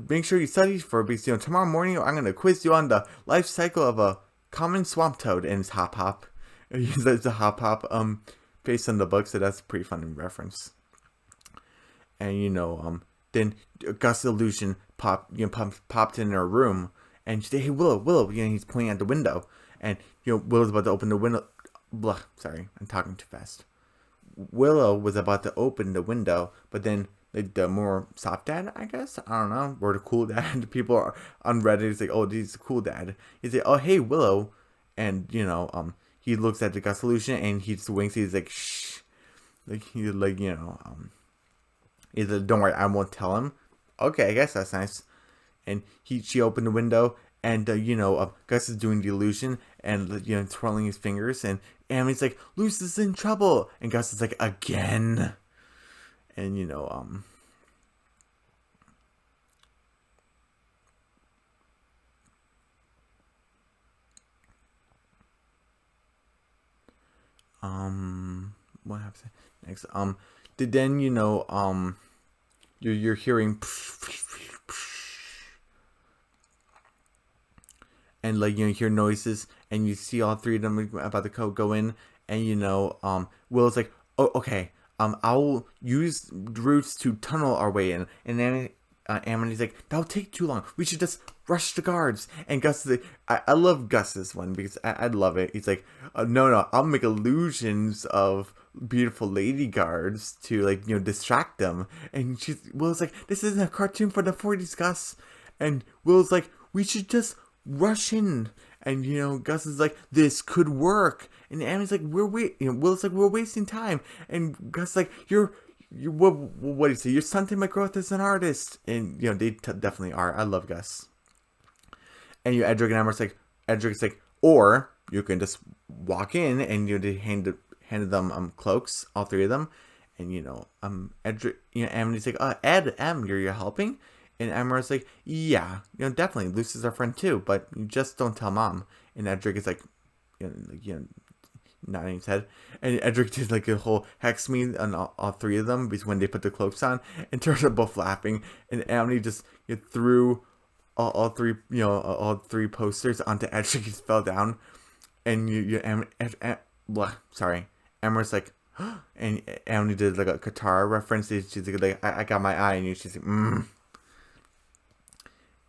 make sure you study because, tomorrow morning I'm going to quiz you on the life cycle of a common swamp toad. And it's Hop Hop. He says the hop hop based on the book, so that's a pretty funny reference. And then Gus Illusion popped in her room, and she said, "Hey Willow," he's pointing at the window, and Willow's about to open the window. Blah, sorry, I'm talking too fast. Willow was about to open the window, but then like the more soft dad, I guess, I don't know, or the cool dad. People are on Reddit. It's like, oh, he's the cool dad. He's like, oh, hey Willow, and he looks at the Gus Illusion and he just winks. He's like, shh, like he's like, he's like, don't worry, I won't tell him. Okay, I guess that's nice. And she opened the window, and Gus is doing the illusion and twirling his fingers, and Amity's like, Luce is in trouble, and Gus is like, again. And what happens next? Then you're hearing and like you hear noises, and you see all three of them about to go in, and Will's like, oh, okay, I'll use routes to tunnel our way in, and then Amity's like, that'll take too long, we should just rush the guards. And Gus is like, I love Gus's one because I love it. He's like, no, I'll make illusions of beautiful lady guards to like distract them. And Will's like, this isn't a cartoon for the 40s, Gus. And Will's like, we should just rush in. And Gus is like, this could work. And Amity's like, Will's like, we're wasting time. And Gus is like, what do you say? You're stunting my growth as an artist. And they definitely are. I love Gus. And Edric and Edric's like, or you can just walk in, and they handed them cloaks, all three of them. And Edric, Amity's like, Ed, you're helping. And Amara's like, yeah, definitely, Luce is our friend too, but you just don't tell Mom. And Edric is like, nodding his head. And Edric did like a whole hex me on all three of them because when they put the cloaks on, and turns out both laughing. And Amity just threw all three posters onto Edric. He fell down, and sorry, Amara's like, and Amity did like a Katara reference. She's like, I got my eye, and she's like,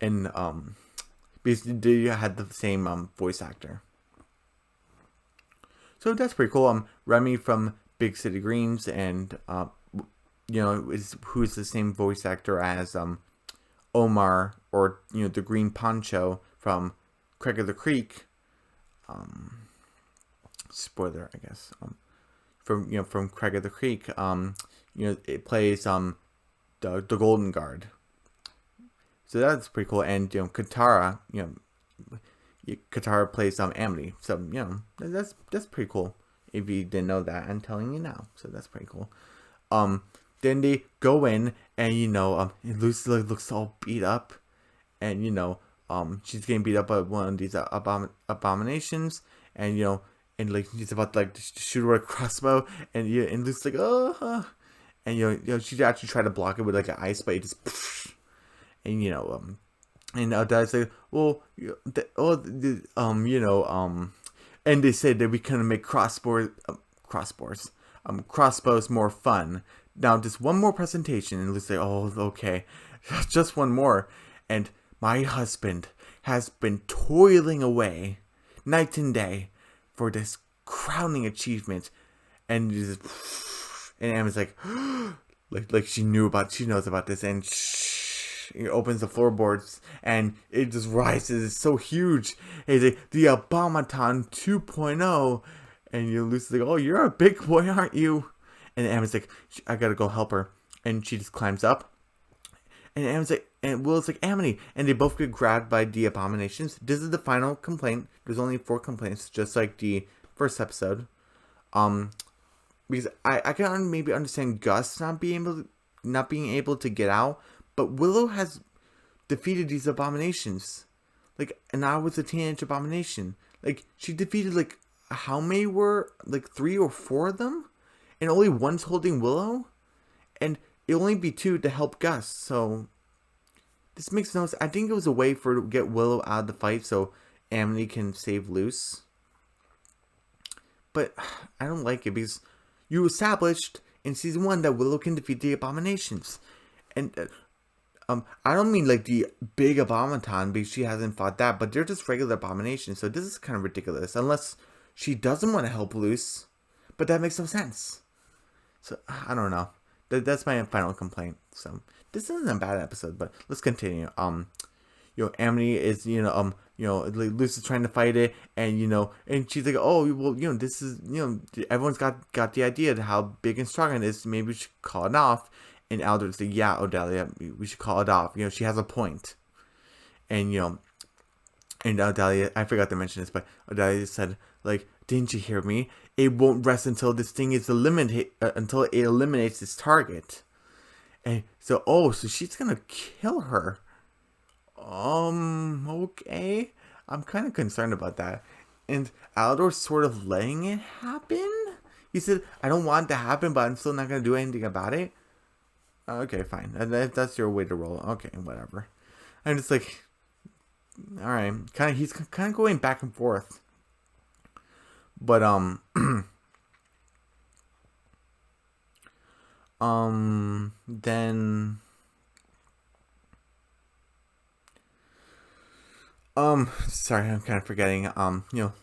And because they had the same voice actor. So that's pretty cool. Remy from Big City Greens, and who's the same voice actor as Omar, or the Green Poncho from Craig of the Creek. Spoiler, I guess. From Craig of the Creek. It plays the Golden Guard. So that's pretty cool. And Katara, Katara plays Amity. So that's pretty cool. If you didn't know that, I'm telling you now. So that's pretty cool. Then they go in, and Lucy looks all beat up, and she's getting beat up by one of these abominations, and and like he's about to like shoot her with a crossbow, and Lucy's like, oh, and she actually tried to block it with like an ice, but it just. And and Dad's like, well, and they said that we can make crossbows more fun. Now, just one more presentation, and Lucy's like, oh, okay, just one more. And my husband has been toiling away night and day for this crowning achievement, and Emma's like, like she knows about this, and. It opens the floorboards, and it just rises. It's so huge. It's like the Abomaton 2.0. And Lucy's like, oh, you're a big boy, aren't you? And Emma's like, I gotta go help her. And she just climbs up. And Emma's like, and Will's like, Amity. And they both get grabbed by the abominations. This is the final complaint. There's only 4 complaints, just like the first episode. Because I can maybe understand Gus not being able to get out. But Willow has defeated these abominations. Like, and now with the teenage abomination. Like, she defeated, like, how many were? Like, 3 or 4 of them? And only one's holding Willow? And it'll only be 2 to help Gus. So, this makes no sense. I think it was a way to get Willow out of the fight so Amity can save Luce. but I don't like it because you established in season 1 that Willow can defeat the abominations, and I don't mean like the big abomaton because she hasn't fought that, but they're just regular abominations. So this is kind of ridiculous unless she doesn't want to help Luce, but that makes no sense. So I don't know. That's my final complaint. So this isn't a bad episode, but let's continue. Amity is, Luce is trying to fight it, and, and she's like, oh, well, this is, everyone's got the idea of how big and strong it is. Maybe we should call it off. And Aldrid's like, yeah, Odalia, we should call it off. She has a point. And, and Odalia, I forgot to mention this, but Odalia said, like, didn't you hear me? It won't rest until this thing is until it eliminates its target. And so, so she's gonna kill her. Okay. I'm kind of concerned about that. And Aldor's sort of letting it happen. He said, I don't want it to happen, but I'm still not gonna do anything about it. Okay, fine. That's your way to roll. Okay, whatever. I'm just like, all right. He's kind of going back and forth. But then sorry, I'm kind of forgetting.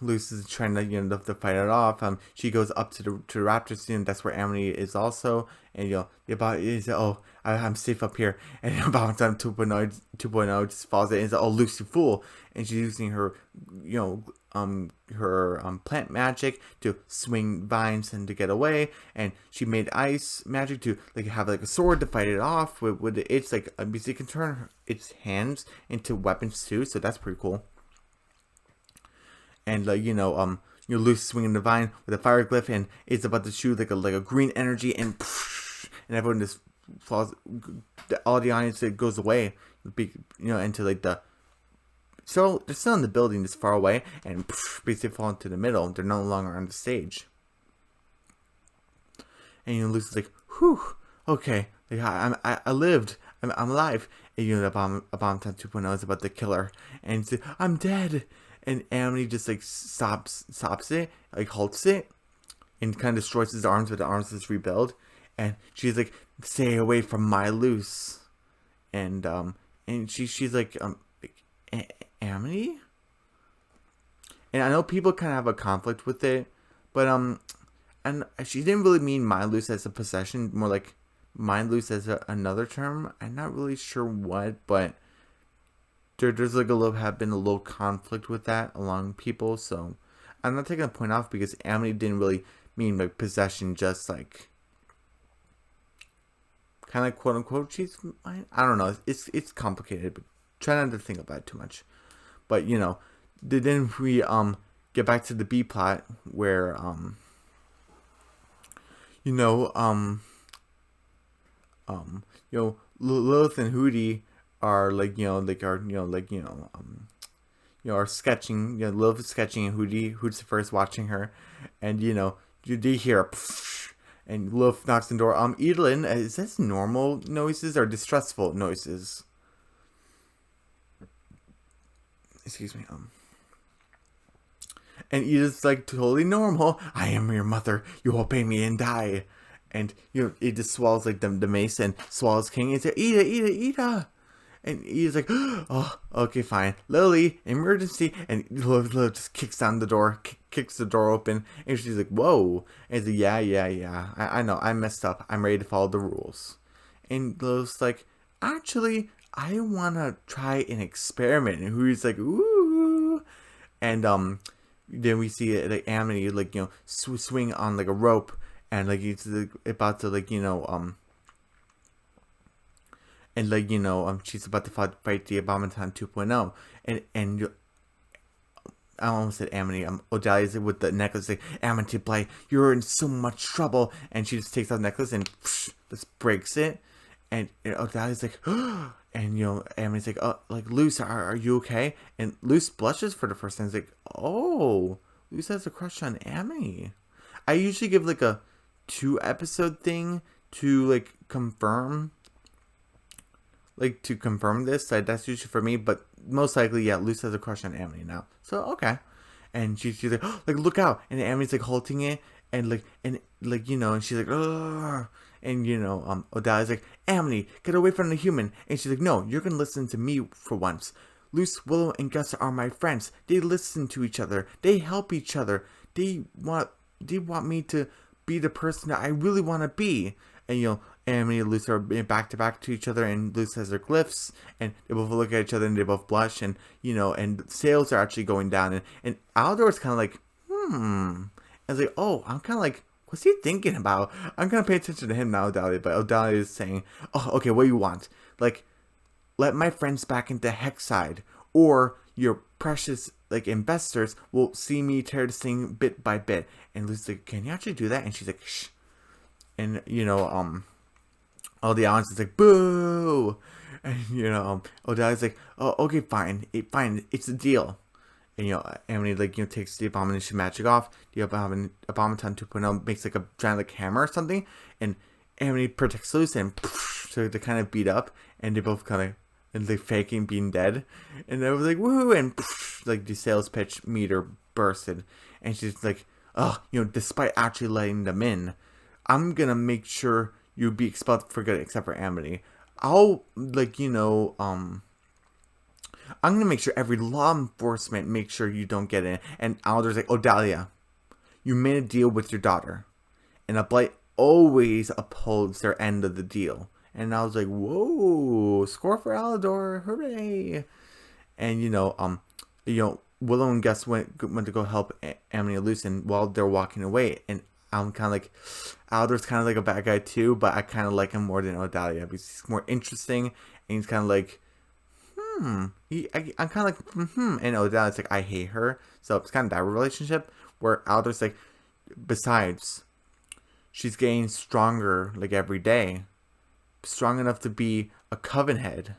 Luce is trying to, to fight it off. She goes up to the Raptors, and that's where Amity is also. And, is, I'm safe up here. And about time 2.0 just falls in and says, oh, Luce, you fool. And she's using her, her plant magic to swing vines and to get away. And she made ice magic to, like, have, like, a sword to fight it off with it's, like, because it can turn its hands into weapons, too. So that's pretty cool. And, Luce swinging the vine with a fire glyph, and it's about to shoot, like a green energy, and everyone just falls. All the audience, it goes away, into, like, so they're still in the building just far away, and basically fall into the middle. They're no longer on the stage. And Luce is like, whew, okay, like, I lived, I'm alive. And the Abomination 2.0 is about to kill her, and he's like, I'm dead. And Amity just, like, stops it, like, halts it, and kind of destroys his arms, but the arms just rebuild. And she's like, stay away from my Luce. And she's like, Amity? And I know people kind of have a conflict with it, but, and she didn't really mean mind Luce as a possession, more like mind Luce as another term. I'm not really sure what, but there's like been a little conflict with that along people, so I'm not taking a point off because Amity didn't really mean like possession, just like kind of like quote unquote she's mine. I don't know. It's complicated, but try not to think about it too much. But then we get back to the B plot where Lilith and Hootie are are sketching. Lilith is sketching, and Hootie's first watching her, and you hear a and Lilith knocks on the door. Edelyn, is this normal noises or distressful noises? Excuse me. And Edelyn's like, totally normal. I am your mother. You obey me and die. And it just swallows like the mace and swallows King and says, Ida. And he's like, oh, okay, fine. Lily, emergency. And Lily just kicks down the door, kicks the door open. And she's like, whoa. And he's like, yeah. I know, I messed up. I'm ready to follow the rules. And Lily's like, actually, I want to try an experiment. And Hooty's like, ooh. And then we see like Amity, like, swing on like a rope. And like he's about to she's about to fight the Abomination 2.0, and I almost said Amity. Odalia's with the necklace, like, Amity, play, you're in so much trouble, and she just takes out the necklace and just breaks it, and Odalia's like, and Amity's like, oh, like, Luce, are you okay? And Luce blushes for the first time. It's like, oh, Luce has a crush on Amity. I usually give like a 2-episode thing to like confirm this. Like, that's usually for me, but most likely, yeah, Luce has a crush on Amity now. So okay. and she's like, oh, like look out, and Emily's like holding it, and and she's like, ugh. And Odalia's like, Emily, get away from the human. And she's like, no, you're gonna listen to me for once. Luce, Willow, and Gus are my friends. They listen to each other. They help each other. They want me to be the person that I really want to be. And Emily and Luce are back to back to each other, and Luce has her glyphs, and they both look at each other and they both blush, and and sales are actually going down, and Aldor's kind of like, And it's like, oh, I'm kind of like, what's he thinking about? I'm gonna pay attention to him now, Odalia. But Odalia is saying, oh, okay, what do you want? Like, let my friends back into Hexside, or your precious investors will see me tear this thing bit by bit. And Lucy's like, can you actually do that? And she's like, shh. And all the audience is like, boo. And Odalia's like, oh, okay, fine, it's a deal. And Emily takes the abomination magic off. The abomination 2.0 makes a giant hammer or something, and Emily protects Lucy, and so they kind of beat up, and they both kind of faking being dead, and I was like, woo, and the sales pitch meter bursted, and she's like, oh, despite actually letting them in, I'm gonna make sure you be expelled for good, except for Emily. I'll I'm gonna make sure every law enforcement make sure you don't get in. And Aldor's like, Odalia, you made a deal with your daughter, and a blight always upholds their end of the deal. And I was like, whoa, score for Aldor, hooray! And Willow and Gus went to go help Emily and Luce, and while they're walking away, and I'm kind of like, Aldor's kind of like a bad guy too, but I kind of like him more than Odalia because he's more interesting, and he's kind of like, I'm kind of like, and Odalia's like, I hate her. So it's kind of that relationship where Aldor's like, besides, she's getting stronger every day, strong enough to be a coven head.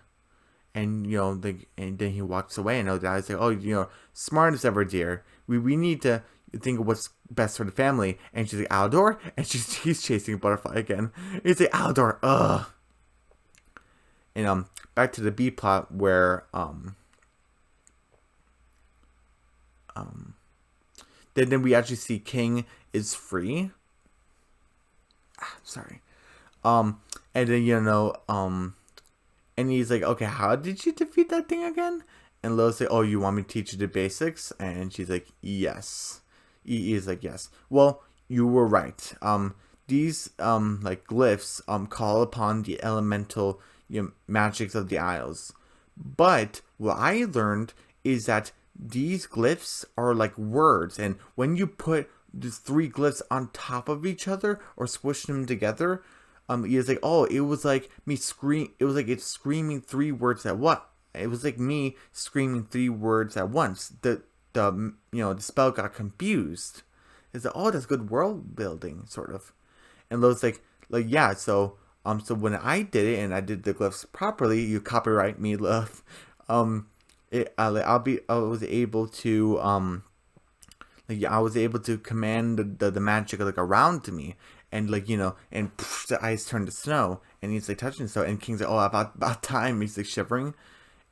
And and then he walks away, and Odalia's like, oh, smart as ever, dear. We need to think of what's best for the family. And she's like, Aldor, and he's chasing a butterfly again. He's like, Aldor, ugh. And back to the B plot where then we actually see King is free. Sorry. And then and he's like, okay, how did you defeat that thing again? And Lil's like, oh, you want me to teach you the basics? And she's like, yes. He is like, yes. Well, you were right. These glyphs call upon the elemental magics of the Isles. But what I learned is that these glyphs are like words, and when you put these three glyphs on top of each other or squish them together, it's like, oh, it was like me it's screaming three words at what? It was like me screaming three words at once. The spell got confused. It's like, oh, that's good world building, sort of. And Lo's like yeah, so when I did it and I did the glyphs properly, you copyright me, love. I was able to I was able to command the magic around me, and and the ice turned to snow, and he's touching snow, and King's like, oh, about time. He's shivering,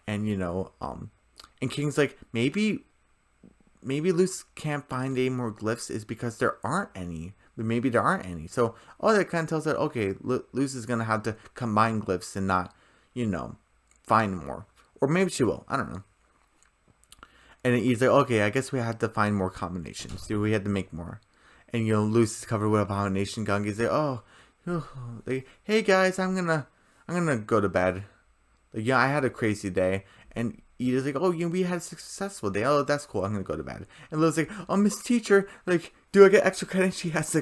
and and King's like, maybe Luce can't find any more glyphs is because there aren't any. But maybe there aren't any. So all that kind of tells that, okay, Luce is gonna have to combine glyphs and not, find more, or maybe she will. I don't know. And he's like, okay, I guess we have to find more combinations. So we had to make more. And Luce is covered with abomination gunk. He's like, oh, hey guys, I'm gonna go to bed. I had a crazy day, and Ida's like, oh, we had a successful day. Oh, that's cool. I'm gonna go to bed. And Lil's like, oh, Miss Teacher, do I get extra credit? She has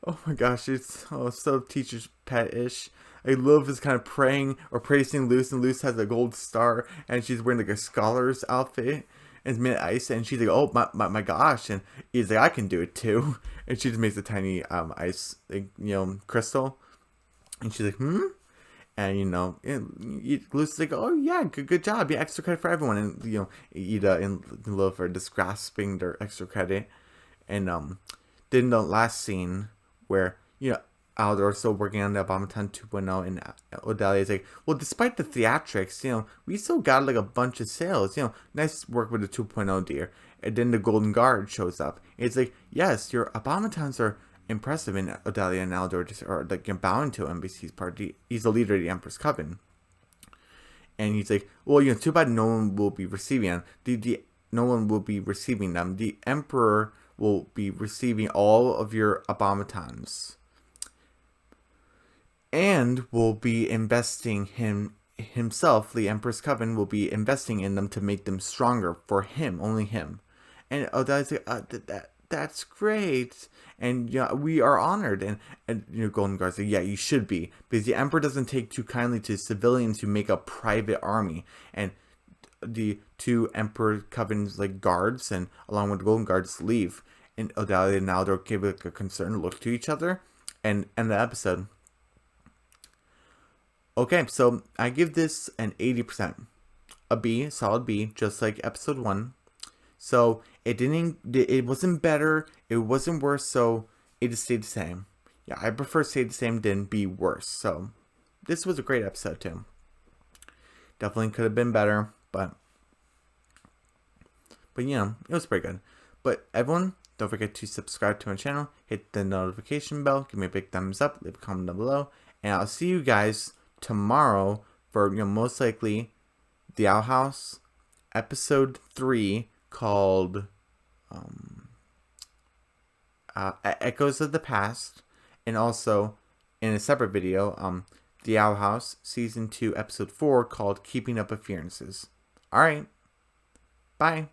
oh my gosh, it's so teacher's pet-ish. Lilith is kind of praying or praising Luce, and Luce has a gold star, and she's wearing a scholar's outfit, and it's made of ice, and she's like, oh my gosh, and he's like, I can do it too, and she just makes a tiny ice crystal, and she's like, and Lucy's like, oh yeah, good job, yeah, extra credit for everyone, and Ida and Lilith are just grasping their extra credit, and then the last scene where Aldor still working on the Abomination 2.0, and Odalia is like, well, despite the theatrics, we still got like a bunch of sales. Nice work with the 2.0, dear. And then the Golden Guard shows up. It's like, yes, your Abominatons are impressive, and Odalia and Aldor just are like bowing to him because he's the leader of the Emperor's Coven. And he's like, well, too bad no one will be receiving them. No one will be receiving them. The Emperor will be receiving all of your Abominatons, and will be investing himself. The Emperor's Coven will be investing in them to make them stronger for him, only him. And Odai's like, that's great, and we are honored. And Golden Guard's like, yeah, you should be, because the Emperor doesn't take too kindly to civilians who make a private army. And the two Emperor Coven's like guards, and along with the Golden Guards, leave. And Odalia and Aldor give like a concerned look to each other, and end the episode. Okay, so I give this an 80%, a B, solid B, just like episode 1. So it wasn't better, it wasn't worse, so it just stayed the same. Yeah, I prefer stay the same than be worse. So this was a great episode too. Definitely could have been better, but it was pretty good. But everyone, don't forget to subscribe to my channel, hit the notification bell, give me a big thumbs up, leave a comment down below, and I'll see you guys tomorrow for most likely The Owl House episode 3, called Echoes of the Past, and also in a separate video, The Owl House season 2 episode 4, called Keeping Up Appearances. Alright, bye.